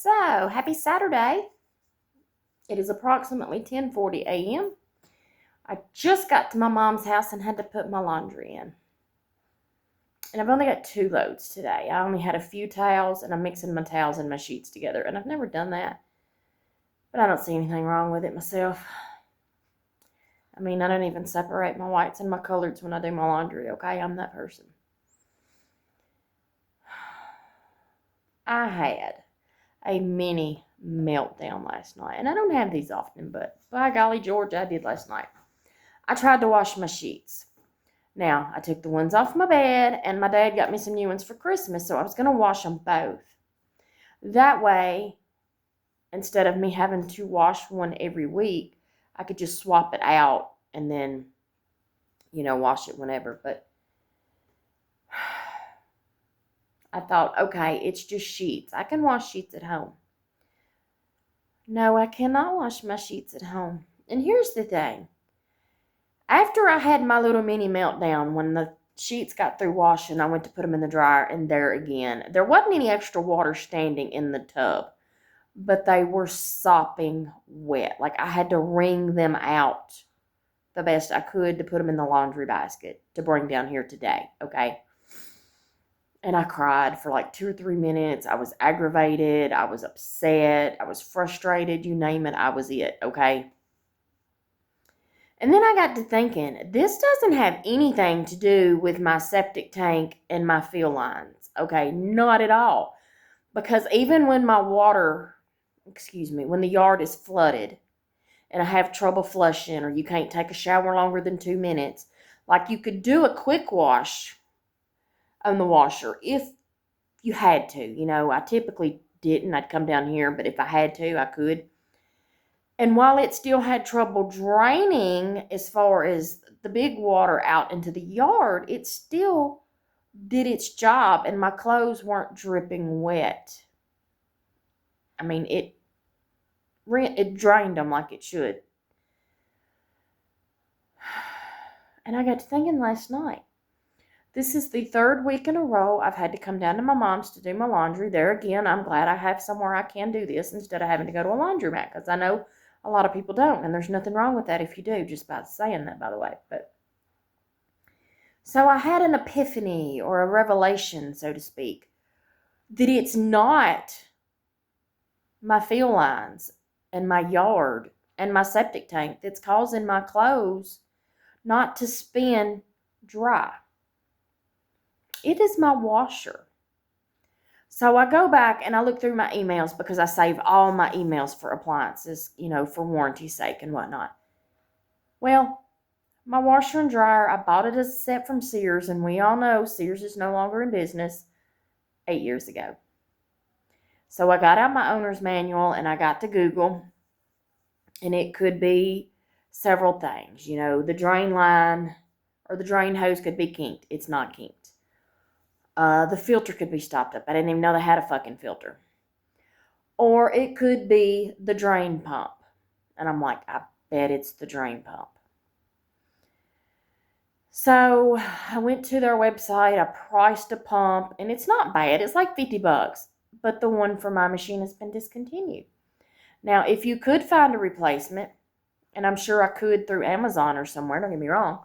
So, happy Saturday. It is approximately 10:40 a.m. I just got to my mom's house and had to put my laundry in. And I've only got 2 loads today. I only had a few towels, and I'm mixing my towels and my sheets together. And I've never done that. But I don't see anything wrong with it myself. I mean, I don't even separate my whites and my coloreds when I do my laundry, okay? I'm that person. I had a mini meltdown last night. And I don't have these often, but by golly, George, I did last night. I tried to wash my sheets. Now, I took the ones off my bed, and my dad got me some new ones for Christmas, so I was going to wash them both. That way, instead of me having to wash one every week, I could just swap it out and then, wash it whenever. But I thought, okay, it's just sheets. I can wash sheets at home. No, I cannot wash my sheets at home. And here's the thing. After I had my little mini meltdown, when the sheets got through washing, I went to put them in the dryer, and there again, there wasn't any extra water standing in the tub, but they were sopping wet. Like I had to wring them out the best I could to put them in the laundry basket to bring down here today, okay? And I cried for like 2 or 3 minutes. I was aggravated. I was upset. I was frustrated. You name it, I was it, okay? And then I got to thinking, this doesn't have anything to do with my septic tank and my fill lines, okay? Not at all. Because even when when the yard is flooded and I have trouble flushing, or you can't take a shower longer than 2 minutes, like you could do a quick wash on the washer if you had to. I typically didn't. I'd come down here, but if I had to, I could. And while it still had trouble draining as far as the big water out into the yard, it still did its job, and my clothes weren't dripping wet. I mean, it drained them like it should. And I got to thinking last night, this is the 3rd week in a row I've had to come down to my mom's to do my laundry. There again, I'm glad I have somewhere I can do this instead of having to go to a laundromat, because I know a lot of people don't, and there's nothing wrong with that if you do, just by saying that, by the way. But so I had an epiphany, or a revelation, so to speak, that it's not my fill lines and my yard and my septic tank that's causing my clothes not to spin dry. It is my washer. So I go back and I look through my emails, because I save all my emails for appliances, for warranty's sake and whatnot. Well, my washer and dryer, I bought it as a set from Sears, and we all know Sears is no longer in business 8 years ago. So I got out my owner's manual and I got to Google, and it could be several things. The drain line or the drain hose could be kinked. It's not kinked. The filter could be stopped up. I didn't even know they had a fucking filter. Or it could be the drain pump. And I'm like, I bet it's the drain pump. So I went to their website. I priced a pump, and it's not bad. It's like $50. But the one for my machine has been discontinued. Now, if you could find a replacement, and I'm sure I could through Amazon or somewhere, don't get me wrong,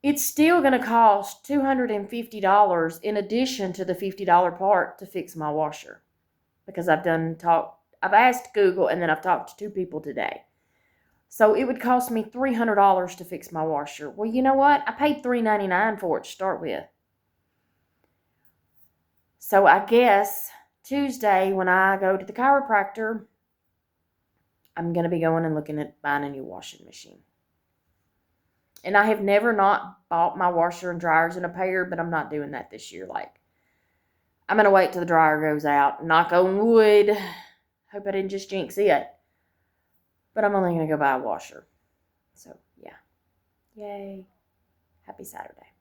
it's still going to cost $250 in addition to the $50 part to fix my washer. Because I've asked Google, and then I've talked to 2 people today. So it would cost me $300 to fix my washer. Well, you know what? I paid $3.99 for it to start with. So I guess Tuesday, when I go to the chiropractor, I'm going to be going and looking at buying a new washing machine. And I have never not bought my washer and dryers in a pair, but I'm not doing that this year. I'm going to wait till the dryer goes out. Knock on wood. Hope I didn't just jinx it. But I'm only going to go buy a washer. So, yeah. Yay. Happy Saturday.